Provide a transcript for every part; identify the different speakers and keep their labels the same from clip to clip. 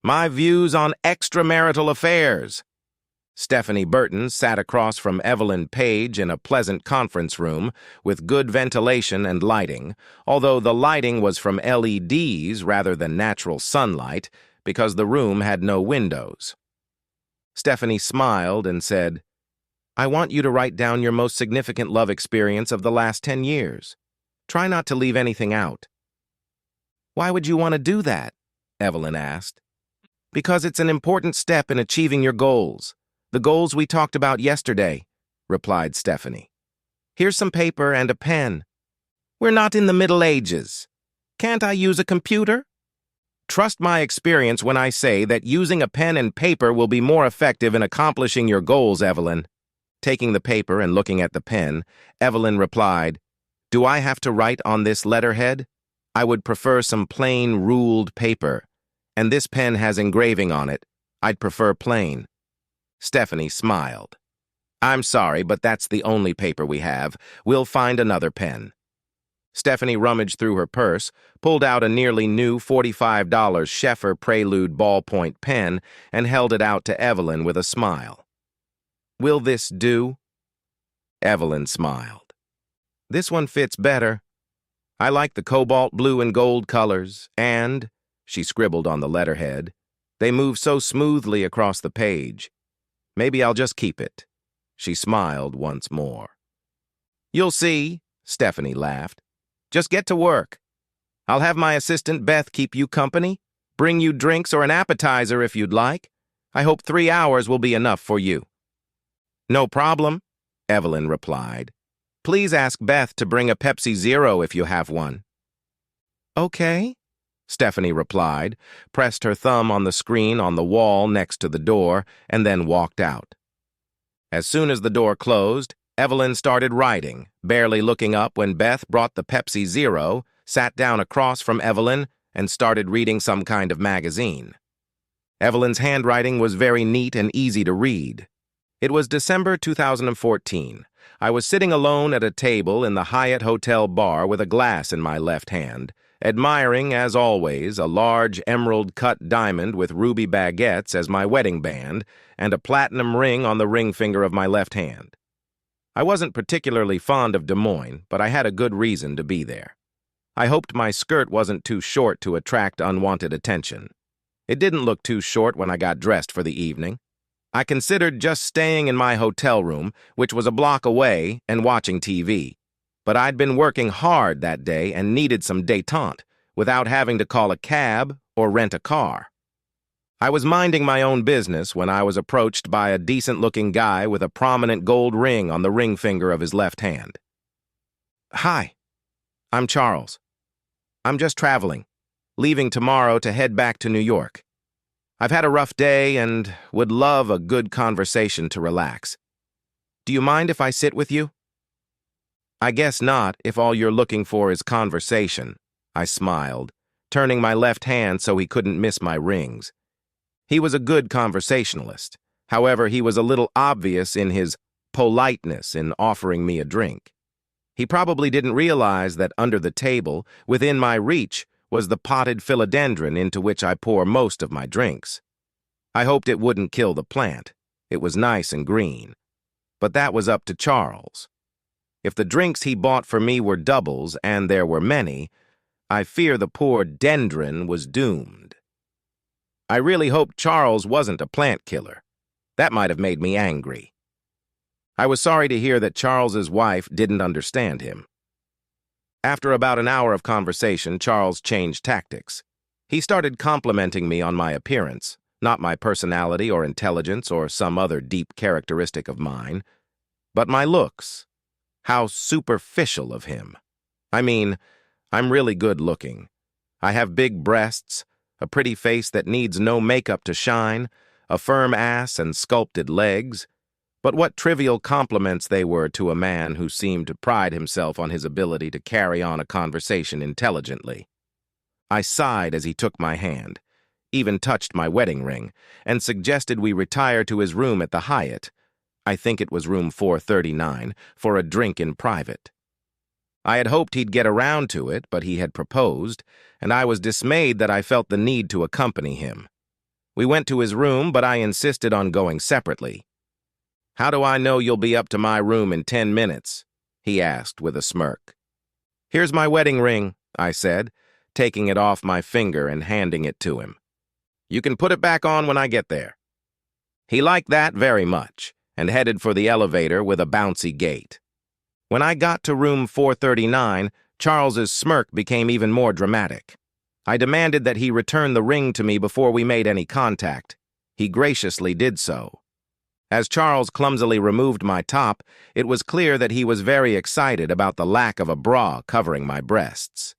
Speaker 1: My views on extramarital affairs. Stephanie Burton sat across from Evelyn Page in a pleasant conference room with good ventilation and lighting, although the lighting was from LEDs rather than natural sunlight because the room had no windows. Stephanie smiled and said, "I want you to write down your most significant love experience of the last 10 years. Try not to leave anything out." "Why would you want to do that?" Evelyn asked. "Because it's an important step in achieving your goals. The goals we talked about yesterday," replied Stephanie. "Here's some paper and a pen." "We're not in the Middle Ages. Can't I use a computer?" "Trust my experience when I say that using a pen and paper will be more effective in accomplishing your goals, Evelyn." Taking the paper and looking at the pen, Evelyn replied, "Do I have to write on this letterhead? I would prefer some plain, ruled paper. And this pen has engraving on it. I'd prefer plain." Stephanie smiled. "I'm sorry, but that's the only paper we have. We'll find another pen." Stephanie rummaged through her purse, pulled out a nearly new $45 Sheffer Prelude ballpoint pen, and held it out to Evelyn with a smile. "Will this do?" Evelyn smiled. "This one fits better. I like the cobalt blue and gold colors, and," she scribbled on the letterhead, "they move so smoothly across the page. Maybe I'll just keep it." She smiled once more. "You'll see," Stephanie laughed. "Just get to work. I'll have my assistant Beth keep you company, bring you drinks or an appetizer if you'd like. I hope 3 hours will be enough for you." "No problem," Evelyn replied. "Please ask Beth to bring a Pepsi Zero if you have one." "Okay," Stephanie replied, pressed her thumb on the screen on the wall next to the door, and then walked out. As soon as the door closed, Evelyn started writing, barely looking up when Beth brought the Pepsi Zero, sat down across from Evelyn, and started reading some kind of magazine. Evelyn's handwriting was very neat and easy to read. It was December 2014. I was sitting alone at a table in the Hyatt Hotel bar with a glass in my left hand, admiring, as always, a large emerald-cut diamond with ruby baguettes as my wedding band and a platinum ring on the ring finger of my left hand. I wasn't particularly fond of Des Moines, but I had a good reason to be there. I hoped my skirt wasn't too short to attract unwanted attention. It didn't look too short when I got dressed for the evening. I considered just staying in my hotel room, which was a block away, and watching TV. But I'd been working hard that day and needed some détente without having to call a cab or rent a car. I was minding my own business when I was approached by a decent-looking guy with a prominent gold ring on the ring finger of his left hand. "Hi, I'm Charles. I'm just traveling, leaving tomorrow to head back to New York. I've had a rough day and would love a good conversation to relax. Do you mind if I sit with you?" "I guess not, if all you're looking for is conversation," I smiled, turning my left hand so he couldn't miss my rings. He was a good conversationalist. However, he was a little obvious in his politeness in offering me a drink. He probably didn't realize that under the table, within my reach, was the potted philodendron into which I pour most of my drinks. I hoped it wouldn't kill the plant. It was nice and green. But that was up to Charles. If the drinks he bought for me were doubles, and there were many, I fear the poor dendron was doomed. I really hoped Charles wasn't a plant killer. That might have made me angry. I was sorry to hear that Charles's wife didn't understand him. After about an hour of conversation, Charles changed tactics. He started complimenting me on my appearance, not my personality or intelligence or some other deep characteristic of mine, but my looks. How superficial of him. I mean, I'm really good looking. I have big breasts, a pretty face that needs no makeup to shine, a firm ass and sculpted legs. But what trivial compliments they were to a man who seemed to pride himself on his ability to carry on a conversation intelligently. I sighed as he took my hand, even touched my wedding ring, and suggested we retire to his room at the Hyatt, I think it was room 439, for a drink in private. I had hoped he'd get around to it, but he had proposed, and I was dismayed that I felt the need to accompany him. We went to his room, but I insisted on going separately. "How do I know you'll be up to my room in 10 minutes?" he asked with a smirk. "Here's my wedding ring," I said, taking it off my finger and handing it to him. "You can put it back on when I get there." He liked that very much and headed for the elevator with a bouncy gait. When I got to room 439, Charles's smirk became even more dramatic. I demanded that he return the ring to me before we made any contact. He graciously did so. As Charles clumsily removed my top, it was clear that he was very excited about the lack of a bra covering my breasts.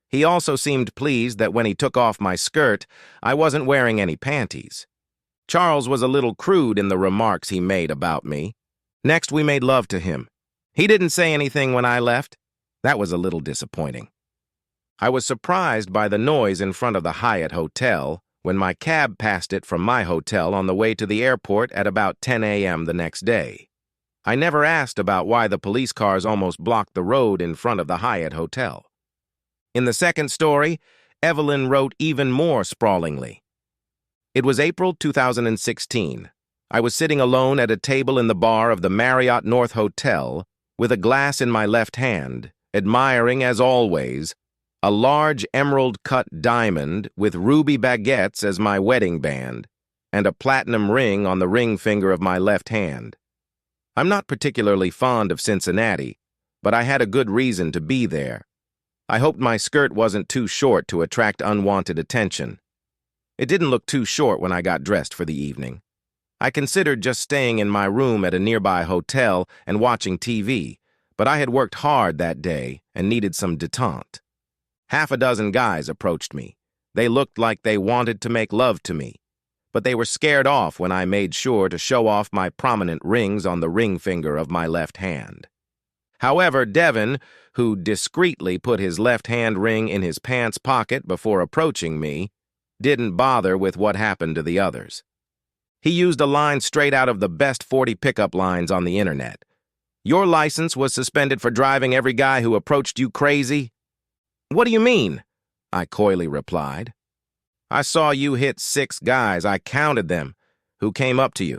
Speaker 1: He also seemed pleased that when he took off my skirt, I wasn't wearing any panties. Charles was a little crude in the remarks he made about me. Next, we made love to him. He didn't say anything when I left. That was a little disappointing. I was surprised by the noise in front of the Hyatt Hotel when my cab passed it from my hotel on the way to the airport at about 10 a.m. the next day. I never asked about why the police cars almost blocked the road in front of the Hyatt Hotel. In the second story, Evelyn wrote even more sprawlingly. It was April 2016. I was sitting alone at a table in the bar of the Marriott North Hotel with a glass in my left hand, admiring, as always, a large emerald-cut diamond with ruby baguettes as my wedding band, and a platinum ring on the ring finger of my left hand. I'm not particularly fond of Cincinnati, but I had a good reason to be there. I hoped my skirt wasn't too short to attract unwanted attention. It didn't look too short when I got dressed for the evening. I considered just staying in my room at a nearby hotel and watching TV, but I had worked hard that day and needed some détente. Half a dozen guys approached me. They looked like they wanted to make love to me, but they were scared off when I made sure to show off my prominent rings on the ring finger of my left hand. However, Devin, who discreetly put his left-hand ring in his pants pocket before approaching me, didn't bother with what happened to the others. He used a line straight out of the best 40 pickup lines on the internet. "Your license was suspended for driving every guy who approached you crazy?" "What do you mean?" I coyly replied. "I saw you hit 6 guys, I counted them, who came up to you.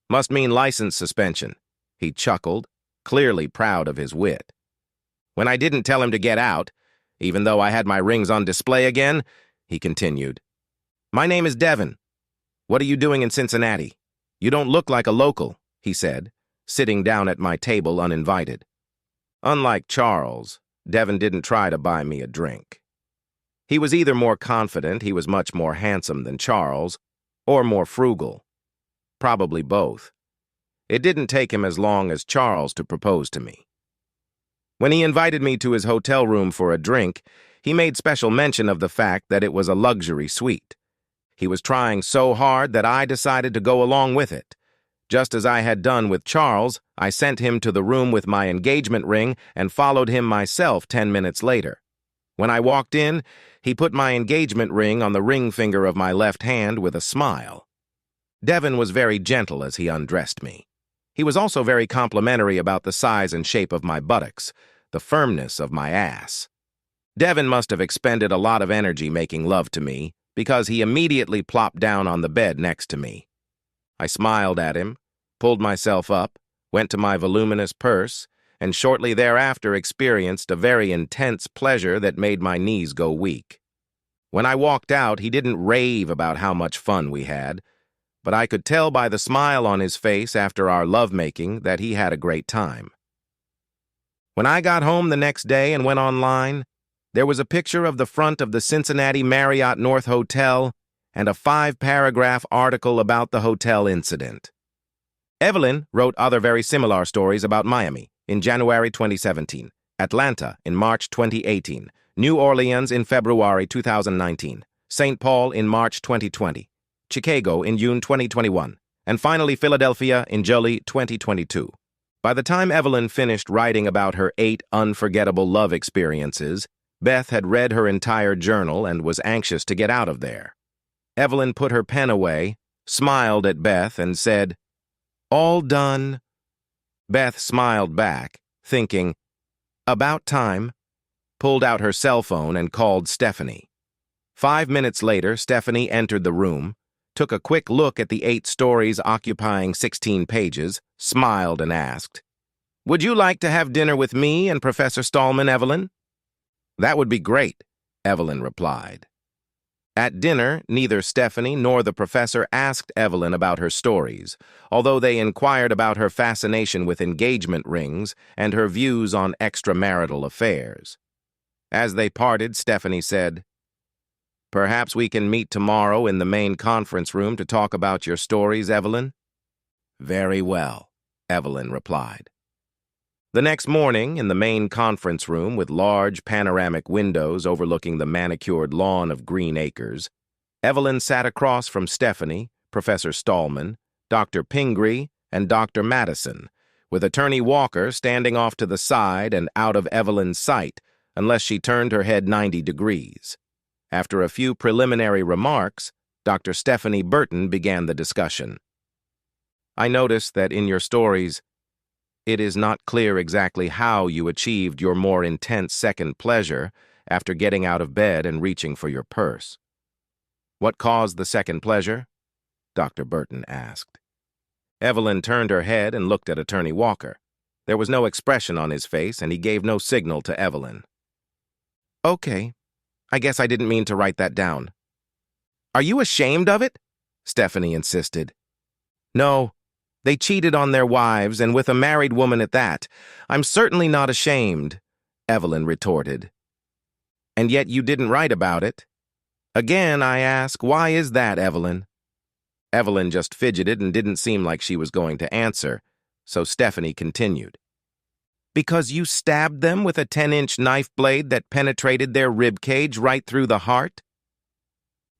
Speaker 1: Must mean license suspension." He chuckled, clearly proud of his wit. When I didn't tell him to get out, even though I had my rings on display again, he continued. "My name is Devin. What are you doing in Cincinnati? You don't look like a local," he said, sitting down at my table uninvited. Unlike Charles, Devin didn't try to buy me a drink. He was either more confident he was much more handsome than Charles, or more frugal. Probably both. It didn't take him as long as Charles to propose to me. When he invited me to his hotel room for a drink, he made special mention of the fact that it was a luxury suite. He was trying so hard that I decided to go along with it. Just as I had done with Charles, I sent him to the room with my engagement ring and followed him myself 10 minutes later. When I walked in, he put my engagement ring on the ring finger of my left hand with a smile. Devin was very gentle as he undressed me. He was also very complimentary about the size and shape of my buttocks, the firmness of my ass. Devin must have expended a lot of energy making love to me, because he immediately plopped down on the bed next to me. I smiled at him, pulled myself up, went to my voluminous purse, and shortly thereafter experienced a very intense pleasure that made my knees go weak. When I walked out, he didn't rave about how much fun we had, but I could tell by the smile on his face after our lovemaking that he had a great time. When I got home the next day and went online, there was a picture of the front of the Cincinnati Marriott North Hotel and a 5-paragraph article about the hotel incident. Evelyn wrote other very similar stories about Miami in January 2017, Atlanta in March 2018, New Orleans in February 2019, St. Paul in March 2020, Chicago in June 2021, and finally Philadelphia in July 2022. By the time Evelyn finished writing about her 8 unforgettable love experiences, Beth had read her entire journal and was anxious to get out of there. Evelyn put her pen away, smiled at Beth, and said, "All done." Beth smiled back, thinking, "About time," pulled out her cell phone and called Stephanie. 5 minutes later, Stephanie entered the room, took a quick look at the 8 stories occupying 16 pages, smiled and asked, "Would you like to have dinner with me and Professor Stallman, Evelyn?" "That would be great," Evelyn replied. At dinner, neither Stephanie nor the professor asked Evelyn about her stories, although they inquired about her fascination with engagement rings and her views on extramarital affairs. As they parted, Stephanie said, "Perhaps we can meet tomorrow in the main conference room to talk about your stories, Evelyn?" "Very well," Evelyn replied. The next morning, in the main conference room with large panoramic windows overlooking the manicured lawn of Green Acres, Evelyn sat across from Stephanie, Professor Stallman, Dr. Pingree, and Dr. Madison, with Attorney Walker standing off to the side and out of Evelyn's sight unless she turned her head 90 degrees. After a few preliminary remarks, Dr. Stephanie Burton began the discussion. "I noticed that in your stories, it is not clear exactly how you achieved your more intense second pleasure after getting out of bed and reaching for your purse. What caused the second pleasure?" Dr. Burton asked. Evelyn turned her head and looked at Attorney Walker. There was no expression on his face, and he gave no signal to Evelyn. "Okay, I guess I didn't mean to write that down." "Are you ashamed of it?" Stephanie insisted. "No. They cheated on their wives, and with a married woman at that. I'm certainly not ashamed," Evelyn retorted. "And yet you didn't write about it. Again, I ask, why is that, Evelyn?" Evelyn just fidgeted and didn't seem like she was going to answer, so Stephanie continued. "Because you stabbed them with a 10-inch knife blade that penetrated their rib cage right through the heart?"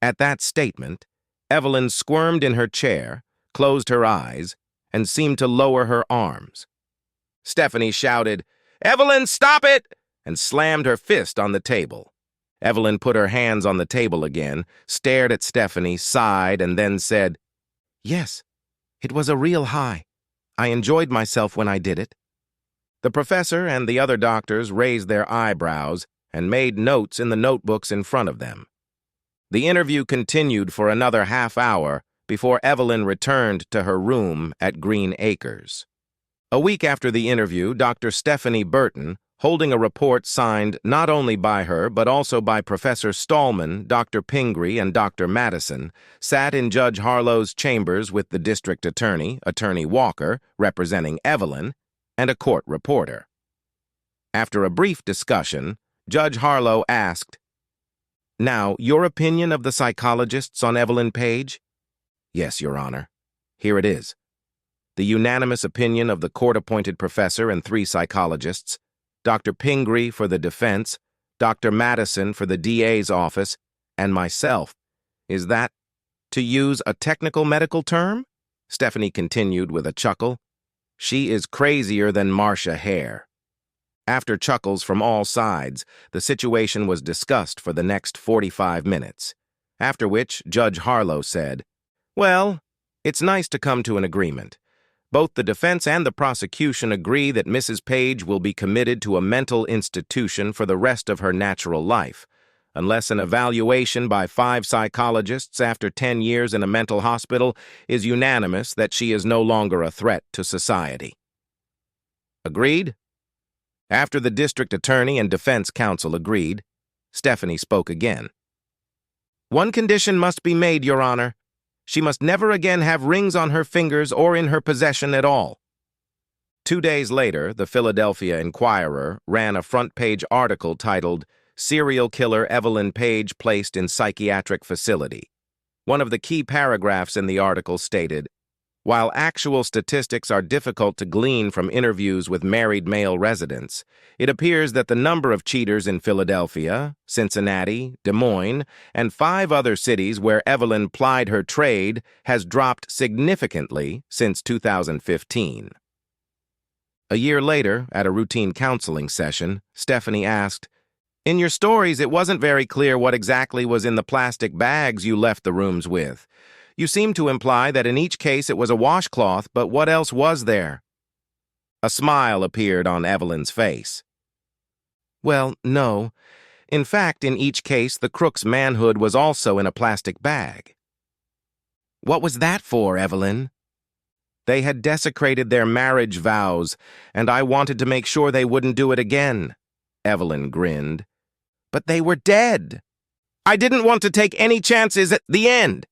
Speaker 1: At that statement, Evelyn squirmed in her chair, closed her eyes, and seemed to lower her arms. Stephanie shouted, "Evelyn, stop it!" and slammed her fist on the table. Evelyn put her hands on the table again, stared at Stephanie, sighed, and then said, "Yes, it was a real high. I enjoyed myself when I did it." The professor and the other doctors raised their eyebrows and made notes in the notebooks in front of them. The interview continued for another half hour before Evelyn returned to her room at Green Acres. A week after the interview, Dr. Stephanie Burton, holding a report signed not only by her but also by Professor Stallman, Dr. Pingree, and Dr. Madison, sat in Judge Harlow's chambers with the district attorney, Attorney Walker, representing Evelyn, and a court reporter. After a brief discussion, Judge Harlow asked, "Now, your opinion of the psychologists on Evelyn Page?" "Yes, Your Honor. Here it is. The unanimous opinion of the court-appointed professor and 3 psychologists, Dr. Pingree for the defense, Dr. Madison for the DA's office, and myself, is that, to use a technical medical term," Stephanie continued with a chuckle, "she is crazier than Marcia Hare." After chuckles from all sides, the situation was discussed for the next 45 minutes, after which Judge Harlow said, "Well, it's nice to come to an agreement. Both the defense and the prosecution agree that Mrs. Page will be committed to a mental institution for the rest of her natural life, unless an evaluation by 5 psychologists after 10 years in a mental hospital is unanimous that she is no longer a threat to society." Agreed? After the district attorney and defense counsel agreed, Stephanie spoke again. "One condition must be made, Your Honor. She must never again have rings on her fingers or in her possession at all." 2 days later, the Philadelphia Inquirer ran a front-page article titled, "Serial Killer Evelyn Page Placed in Psychiatric Facility." One of the key paragraphs in the article stated, "While actual statistics are difficult to glean from interviews with married male residents, it appears that the number of cheaters in Philadelphia, Cincinnati, Des Moines, and 5 other cities where Evelyn plied her trade has dropped significantly since 2015. A year later, at a routine counseling session, Stephanie asked, "In your stories, it wasn't very clear what exactly was in the plastic bags you left the rooms with. You seem to imply that in each case it was a washcloth, but what else was there?" A smile appeared on Evelyn's face. "Well, no. In fact, in each case, the crook's manhood was also in a plastic bag." What was that for, Evelyn? They had desecrated their marriage vows, and I wanted to make sure they wouldn't do it again. Evelyn grinned. But they were dead. I didn't want to take any chances at the end.